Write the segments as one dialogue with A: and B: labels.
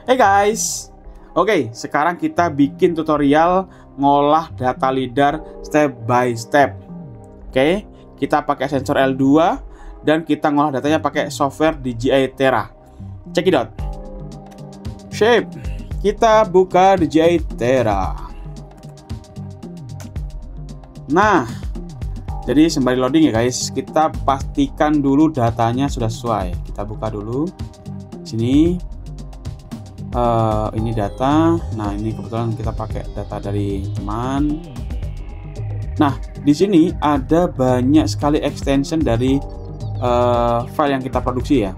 A: Hey guys, oke, sekarang kita bikin tutorial ngolah data LiDAR step by step. Oke, kita pakai sensor L2 dan kita ngolah datanya pakai software DJI Terra. Check it out. Shape, kita buka DJI Terra. Nah, jadi sembari loading ya guys, kita pastikan dulu datanya sudah sesuai. Kita buka dulu sini. Ini data. Nah, ini kebetulan kita pakai data dari teman. Nah, di sini ada banyak sekali extension dari file yang kita produksi ya.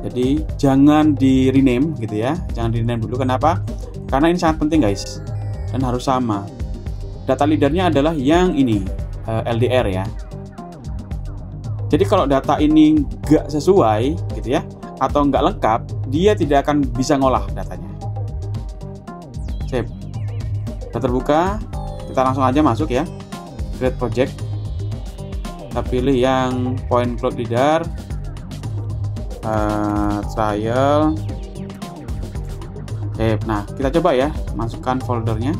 A: Jadi jangan di rename gitu ya. Jangan di rename dulu. Kenapa? Karena ini sangat penting guys, dan harus sama. Data LiDAR-nya adalah yang ini, LDR ya. Jadi kalau data ini nggak sesuai gitu ya, atau nggak lengkap, dia tidak akan bisa ngolah datanya. Sip. Sudah terbuka, kita langsung aja masuk ya. Create project. Kita pilih yang point cloud LiDAR, trial. Sip. Nah, kita coba ya, masukkan foldernya.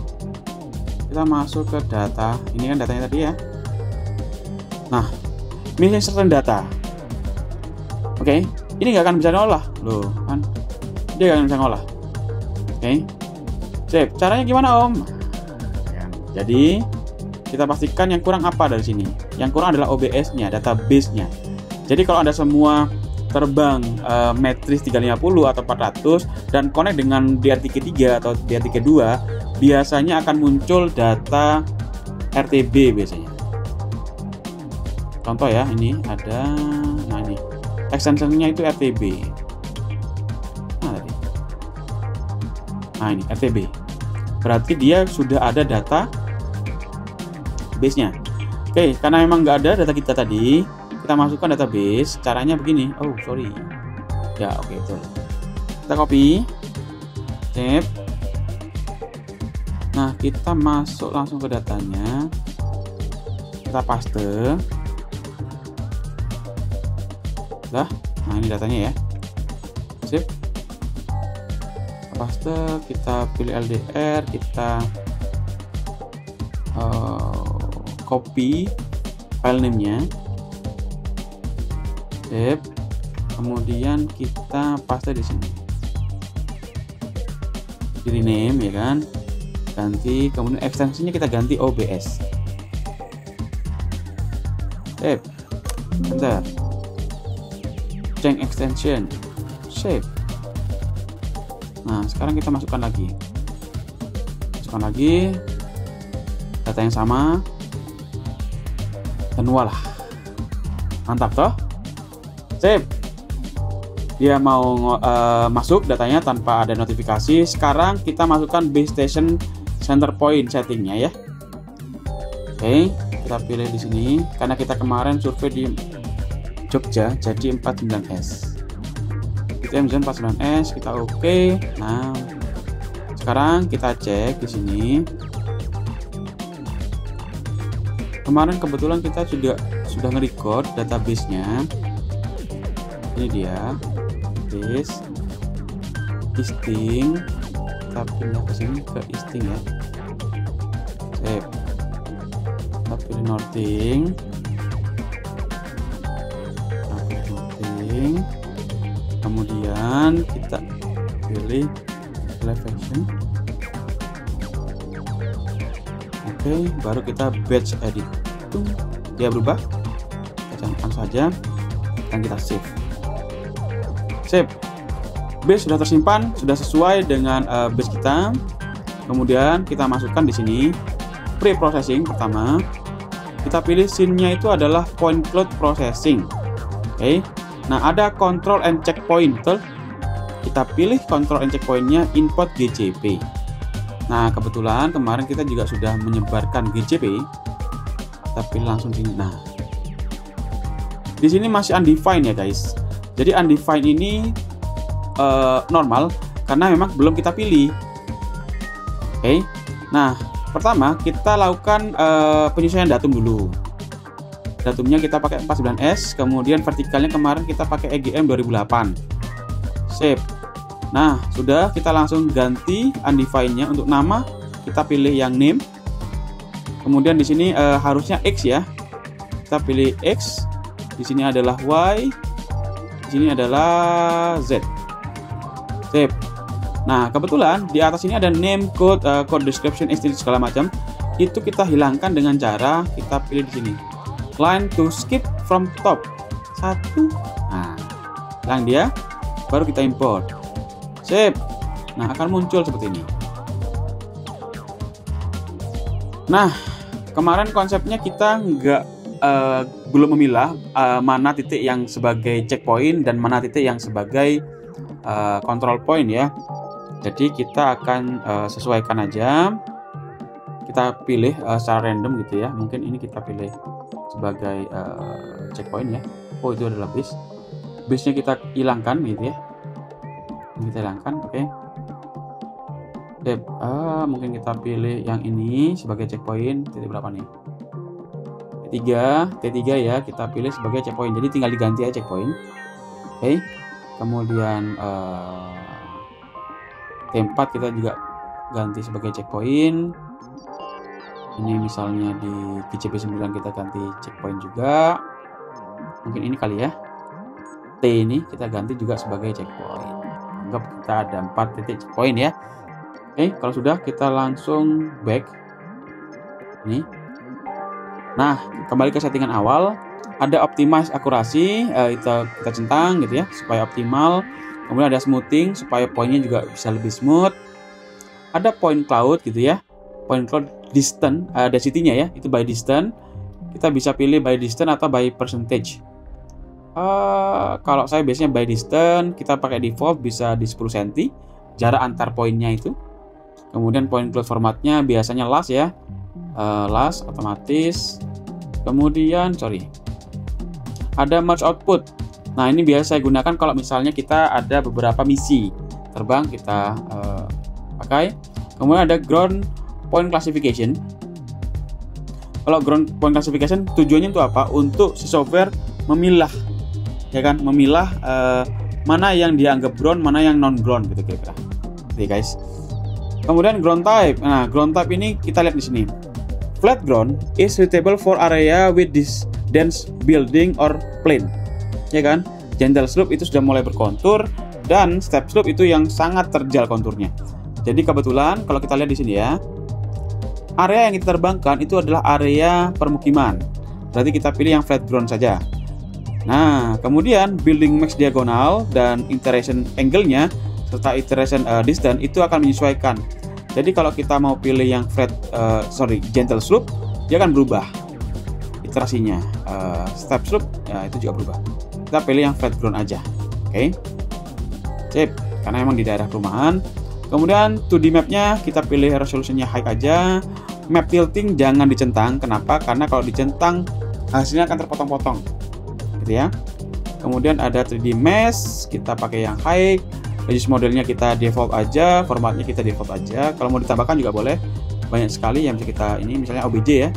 A: Kita masuk ke data. Ini kan datanya tadi ya. Nah, ini certain data. Oke. Ini nggak akan bisa ngolah loh kan, dia nggak akan bisa ngolah. Oke, sip. Caranya gimana om? Jadi kita pastikan yang kurang apa dari sini. Yang kurang adalah OBS-nya, database-nya. Jadi kalau Anda semua terbang Matrix 350 atau 400 dan connect dengan DR33 atau DR32, biasanya akan muncul data RTB biasanya. Contoh ya, ini ada, nah ini extensionnya itu RTB. Nah ini RTB. Berarti dia sudah ada data base-nya. Oke, karena memang nggak ada data kita tadi, kita masukkan database. Caranya begini. Oh sorry. Ya oke, betul. Kita copy. Save. Nah kita masuk langsung ke datanya. Kita paste. Nah ini datanya ya. Sip. Paste, kita pilih LDR, kita copy file name-nya. Sip. Kemudian kita paste di sini. Di rename ya kan. Ganti, kemudian ekstensinya kita ganti OBS. Sip. Enter. Change extension, save. Nah sekarang kita masukkan lagi data yang sama, dan walah, mantap toh. Save. Dia mau masuk datanya tanpa ada notifikasi. Sekarang kita masukkan base station center point settingnya ya. Oke, kita pilih di sini karena kita kemarin survei di Jogja, jadi 49S. Kita misalnya 49S, kita oke. Nah, sekarang kita cek di sini. Kemarin kebetulan kita sudah nge-record database-nya. Ini dia, base, listing. Kita pindah ke sini ke listing ya. Save. Kita pilih Northing. Kemudian kita pilih elevation. Oke, baru kita batch edit. Dia berubah. Kita camkan saja dan kita save. Save. Base sudah tersimpan, sudah sesuai dengan base kita. Kemudian kita masukkan di sini pre-processing pertama. Kita pilih scene-nya itu adalah point cloud processing. Oke. Nah, ada control and checkpoint. Kita pilih control and checkpointnya input GCP. Nah, kebetulan kemarin kita juga sudah menyebarkan GCP. Kita pilih langsung sini. Nah, di sini masih undefined ya guys. Jadi undefined ini normal karena memang belum kita pilih. Oke. Nah, pertama kita lakukan penyesuaian datum dulu. Datumnya kita pakai 49S, kemudian vertikalnya kemarin kita pakai EGM 2008. Save. Nah, sudah, kita langsung ganti undefined-nya. Untuk nama kita pilih yang name. Kemudian di sini harusnya X ya. Kita pilih X. Di sini adalah Y. Di sini adalah Z. Sip. Nah, kebetulan di atas ini ada name, code, code description, style segala macam. Itu kita hilangkan dengan cara kita pilih di sini. Line to skip from top. 1. Nah, hilang dia. Baru kita import. Sip. Nah, akan muncul seperti ini. Nah, kemarin konsepnya kita belum memilah mana titik yang sebagai checkpoint dan mana titik yang sebagai control point ya. Jadi kita akan sesuaikan aja. Kita pilih secara random gitu ya. Mungkin ini kita pilih sebagai checkpoint ya. Oh, itu adalah base. Base-nya kita hilangkan gitu ya. Kita hilangkan, oke. Mungkin kita pilih yang ini sebagai checkpoint. Titik berapa nih? T3 ya, kita pilih sebagai checkpoint. Jadi tinggal diganti aja checkpoint. Oke. Kemudian T4 kita juga ganti sebagai checkpoint. Ini misalnya di GCP9 kita ganti checkpoint juga. Mungkin ini kali ya. T ini kita ganti juga sebagai checkpoint. Anggap kita ada 4 titik checkpoint ya. Oke, kalau sudah kita langsung back. Ini. Nah, kembali ke settingan awal. Ada optimize akurasi, kita centang gitu ya supaya optimal. Kemudian ada smoothing supaya poinnya juga bisa lebih smooth. Ada point cloud gitu ya. Point cloud distance, density-nya ya, itu by distance. Kita bisa pilih by distance atau by percentage. Kalau saya biasanya by distance, kita pakai default bisa di 10 cm jarak antar poinnya itu. Kemudian point cloud formatnya biasanya last ya, last otomatis. Kemudian ada merge output. Nah, ini biasa saya gunakan kalau misalnya kita ada beberapa misi terbang kita pakai. Kemudian ada ground point classification. Kalau ground point classification tujuannya untuk apa? Untuk si software memilah, ya kan, memilah mana yang dianggap ground, mana yang non ground gitu kira-kira. Oke guys. Kemudian ground type. Nah, ground type ini kita lihat di sini. Flat ground is suitable for area with this dense building or plain. Ya kan? Gentle slope itu sudah mulai berkontur dan step slope itu yang sangat terjal konturnya. Jadi kebetulan kalau kita lihat di sini ya, area yang kita terbangkan itu adalah area permukiman. Berarti kita pilih yang flat ground saja. Nah, kemudian building max diagonal dan iteration angle-nya serta iteration distance itu akan menyesuaikan. Jadi kalau kita mau pilih yang gentle slope, dia akan berubah iterasinya. Step slope ya itu juga berubah. Kita pilih yang flat ground aja. Oke. Sip, karena emang di daerah perumahan. Kemudian 2D map-nya kita pilih resolusinya high aja. Map tilting jangan dicentang. Kenapa? Karena kalau dicentang hasilnya akan terpotong-potong. Gitu ya. Kemudian ada 3D mesh, kita pakai yang high. Radius modelnya kita default aja, formatnya kita default aja. Kalau mau ditambahkan juga boleh. Banyak sekali yang bisa kita ini, misalnya OBJ ya.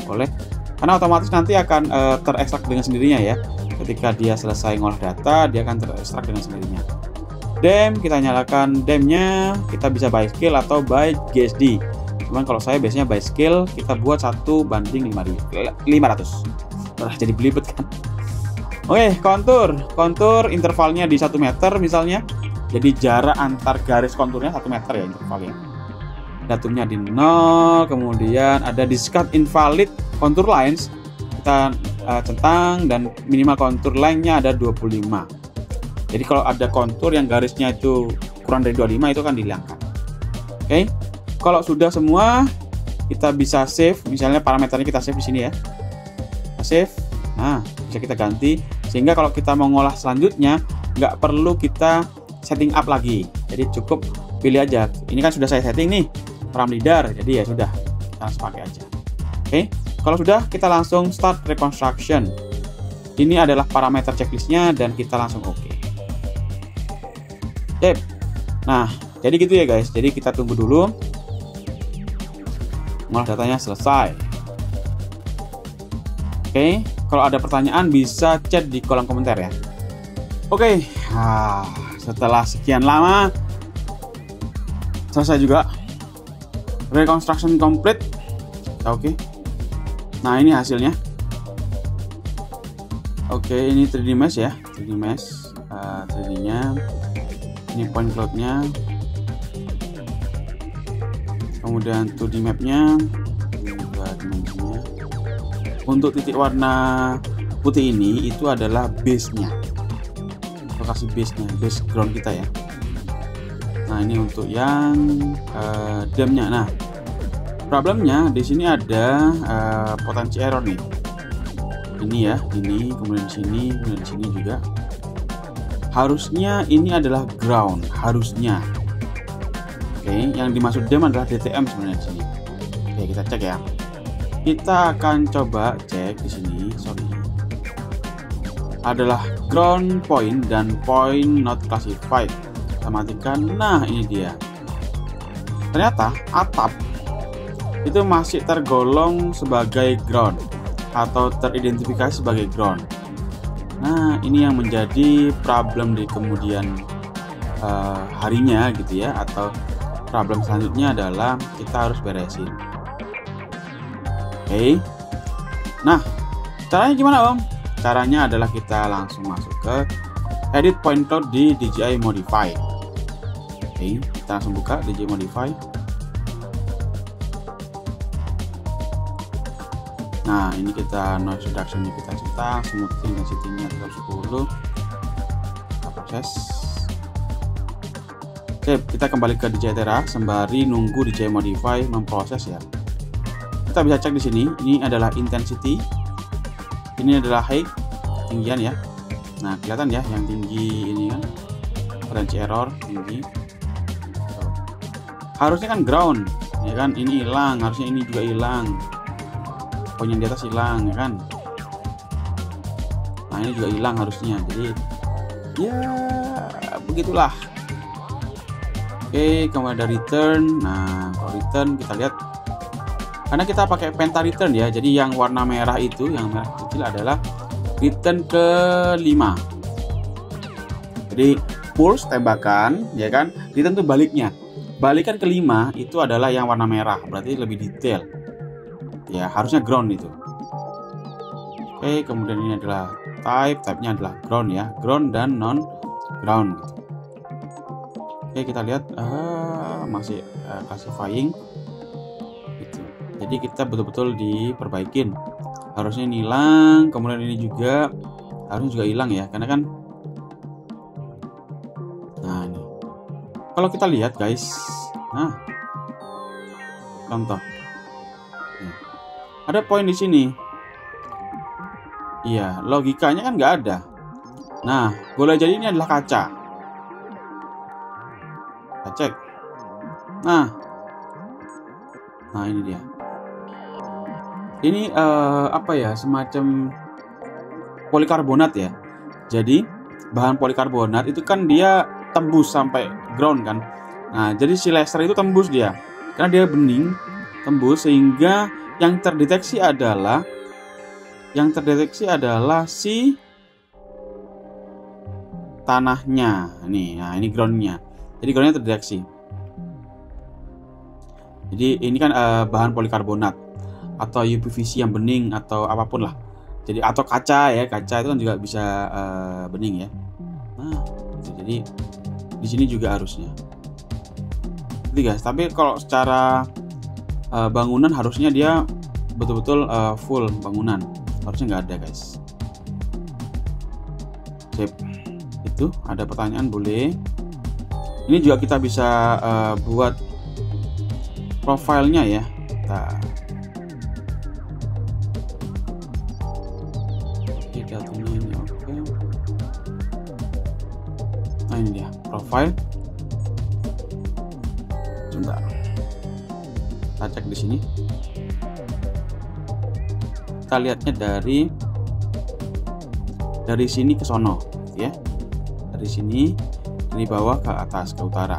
A: Boleh. Karena otomatis nanti akan terekstrak dengan sendirinya ya. Ketika dia selesai ngolah data, dia akan terekstrak dengan sendirinya. DEM, kita nyalakan DEM-nya, kita bisa by scale atau by GSD. Cuman kalau saya biasanya by scale, kita buat 1:500. Jadi belibet kan. Oke, kontur intervalnya di 1 meter misalnya. Jadi jarak antar garis konturnya 1 meter ya intervalnya. Datumnya di 0, kemudian ada discard invalid contour lines. Kita centang dan minimal kontur line-nya ada 25. Jadi kalau ada kontur yang garisnya itu kurang dari 25 itu akan dihilangkan. Oke. Kalau sudah semua, kita bisa save, misalnya parameternya kita save di sini ya. Kita save. Nah, bisa kita ganti sehingga kalau kita mau ngolah selanjutnya nggak perlu kita setting up lagi. Jadi cukup pilih aja. Ini kan sudah saya setting nih param leader, jadi ya sudah kita langsung pakai aja. Oke. Kalau sudah, kita langsung start reconstruction. Ini adalah parameter checklistnya dan kita langsung oke. Sip. Nah, jadi gitu ya guys. Jadi kita tunggu dulu. Ngolah datanya selesai. Oke, kalau ada pertanyaan bisa chat di kolom komentar ya. Oke, setelah sekian lama selesai juga. Reconstruction complete. Oke. Nah, ini hasilnya. Oke, ini 3D mesh ya, 3D mesh, 3D-nya. Ini point cloud-nya. Kemudian 2D map-nya. Juga dimensinya. Untuk titik warna putih ini itu adalah base-nya. Lokasi base-nya, base ground kita ya. Nah, ini untuk yang dam-nya. Nah, problemnya di sini ada potensi error nih. Ini ya, ini kemudian di sini, kemudian di sini juga. Harusnya ini adalah ground, harusnya. Oke, yang dimaksud dam adalah DTM sebenarnya di sini. Oke, kita cek ya. Kita akan coba cek di sini. Sorry. Adalah ground point dan point not classified. Kita matikan. Nah, ini dia. Ternyata atap itu masih tergolong sebagai ground atau teridentifikasi sebagai ground. Nah, ini yang menjadi problem di kemudian harinya gitu ya, atau problem selanjutnya adalah kita harus beresin. Oke. Nah, caranya gimana Om? Caranya adalah kita langsung masuk ke edit point cloud di DJI Modify. Oke, kita langsung buka DJI Modify. Nah, ini kita noise reduction-nya kita centang, smooth intensity-nya 10. Kita proses. Oke, kita kembali ke DJI Terra sembari nunggu DJI Modify memproses ya. Kita bisa cek di sini, ini adalah intensity, ini adalah height, ketinggian ya. Nah, kelihatan ya yang tinggi ini kan potensi error tinggi. Harusnya kan ground, ya kan? Ini hilang, harusnya ini juga hilang. Poin yang di atas hilang ya kan. Nah, ini juga hilang harusnya. Jadi ya begitulah. Oke, kemudian ada return. Nah, kalau return kita lihat, karena kita pakai penta return ya, jadi yang warna merah itu, yang merah kecil adalah return ke 5. Jadi pulse tembakan ya kan, return itu baliknya. Balikan ke 5 itu adalah yang warna merah, berarti lebih detail. Ya, harusnya ground itu. Oke, kemudian ini adalah type-nya adalah ground ya, ground dan non ground gitu. Oke, kita lihat masih classifying gitu. Jadi kita betul-betul diperbaikin. Harusnya ini hilang, kemudian ini juga harusnya juga hilang ya, karena kan. Nah, ini. Kalau kita lihat guys, nah contoh. Ada poin di sini. Iya, logikanya kan nggak ada. Nah, boleh jadi ini adalah kaca. Kita cek. Nah ini dia. Ini apa ya? Semacam polikarbonat ya. Jadi bahan polikarbonat itu kan dia tembus sampai ground kan. Nah, jadi si laser itu tembus dia, karena dia bening, tembus sehingga yang terdeteksi adalah si tanahnya nih. Nah, ini groundnya. Jadi groundnya terdeteksi. Jadi ini kan bahan polikarbonat atau UPVC yang bening atau apapun lah. Jadi atau kaca ya, kaca itu kan juga bisa bening ya. Nah, jadi di sini juga harusnya. Jadi guys, tapi kalau secara bangunan harusnya dia betul-betul full bangunan, harusnya nggak ada guys. Sip. Itu ada pertanyaan boleh. Ini juga kita bisa buat profilnya ya. Kita datanya ini oke. Nah, ini dia profile. Sebentar. Kita cek di sini. Kita lihatnya dari sini ke sono ya. Dari sini dari bawah ke atas ke utara.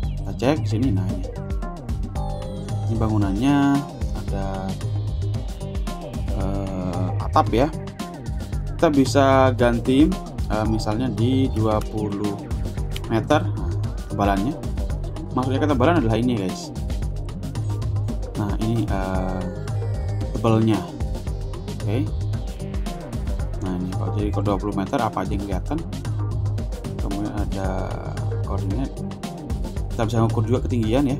A: Kita cek di sini. Nah, ini bangunannya ada atap ya. Kita bisa ganti misalnya di 20 meter tebalannya. Maksudnya ketebalan adalah ini guys. Nah ini tebelnya. Oke. Nah ini kalau jadi ke 20 meter apa aja yang kelihatan. Kemudian ada koordinat. Kita bisa mengukur juga ketinggian ya.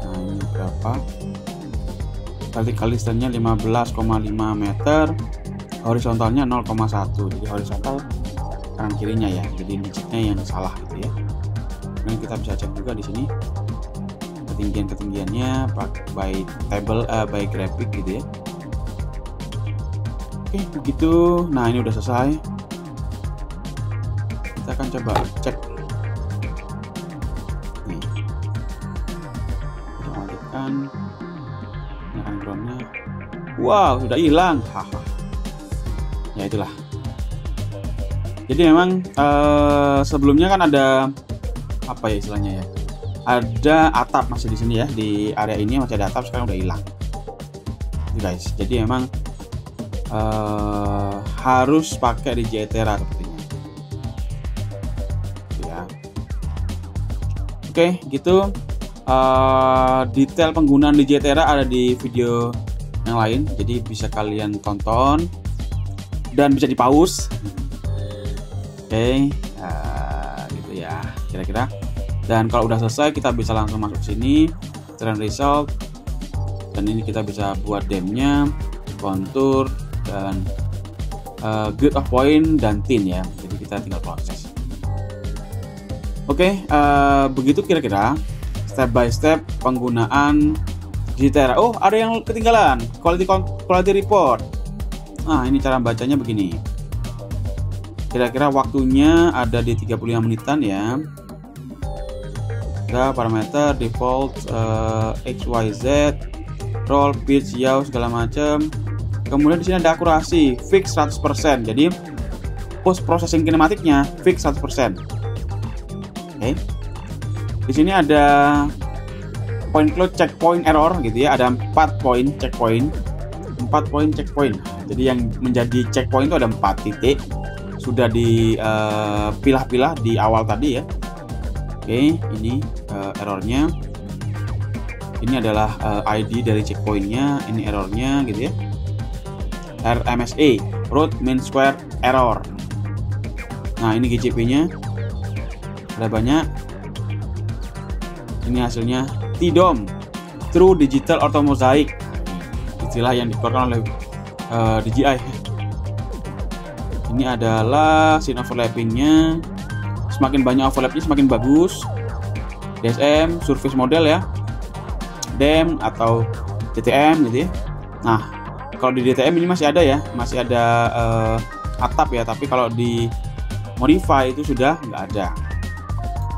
A: Nah ini berapa? Vertical distance-nya 15,5 meter, horizontalnya 0,1. Jadi horizontal kanan kirinya ya. Jadi digitnya yang salah gitu ya. Kemudian kita bisa cek juga di sini ketinggiannya by table by grafik gitu ya. Oke, begitu. Nah, ini udah selesai. Kita akan coba cek. Nih. Kita matikan. Nyalakan groundnya. Wow, sudah hilang. Haha. Ya itulah. Jadi memang sebelumnya kan ada apa ya istilahnya ya? Ada atap masih di sini ya, di area ini masih ada atap, sekarang udah hilang. Itu guys. Jadi memang harus pakai di JTera sepertinya. Ya. Oke, gitu. Detail penggunaan di JTera ada di video yang lain, jadi bisa kalian tonton dan bisa di pause. Oke, gitu ya kira-kira. Dan kalau udah selesai kita bisa langsung masuk sini, trend result, dan ini kita bisa buat demnya, kontur, dan grid of point dan tin ya. Jadi kita tinggal proses. Oke, begitu kira-kira step by step penggunaan JTera. Oh, ada yang ketinggalan, quality report. Nah, ini cara bacanya begini. Kira-kira waktunya ada di 35 menitan ya. Ada parameter default XYZ, roll, pitch, yaw segala macam. Kemudian di sini ada akurasi fix 100%. Jadi post processing kinematiknya fix 100%. Oke. Di sini ada point cloud, checkpoint, error gitu ya. Ada 4 poin checkpoint. 4 poin checkpoint. Jadi yang menjadi checkpoint itu ada 4 titik. Sudah dipilah-pilah di awal tadi ya. Oke, ini errornya. Ini adalah ID dari checkpointnya. Ini errornya gitu ya. RMSE, root mean square error. Nah, ini GCP-nya. Ada banyak. Ini hasilnya TDOM, True Digital Ortho Mosaic. Istilah yang dikeluarkan oleh DJI. Ini adalah scene overlappingnya. Semakin banyak overlapnya semakin bagus. DSM, surface model ya, DEM atau DTM gitu ya. Nah, kalau di DTM ini masih ada ya, masih ada atap ya, tapi kalau di modify itu sudah nggak ada.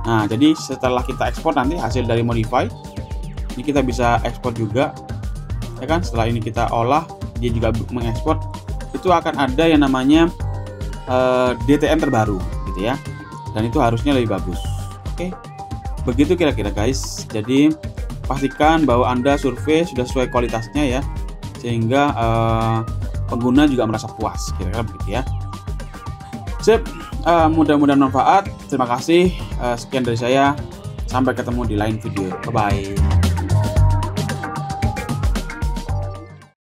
A: Nah, jadi setelah kita ekspor nanti hasil dari modify, ini kita bisa ekspor juga, ya kan? Setelah ini kita olah, dia juga mengekspor, itu akan ada yang namanya DTM terbaru, gitu ya. Dan itu harusnya lebih bagus. Oke, begitu kira-kira guys. Jadi pastikan bahwa Anda survei sudah sesuai kualitasnya ya, sehingga pengguna juga merasa puas, kira-kira begitu ya. Sip, mudah-mudahan manfaat. Terima kasih. Sekian dari saya. Sampai ketemu di lain video. Bye bye.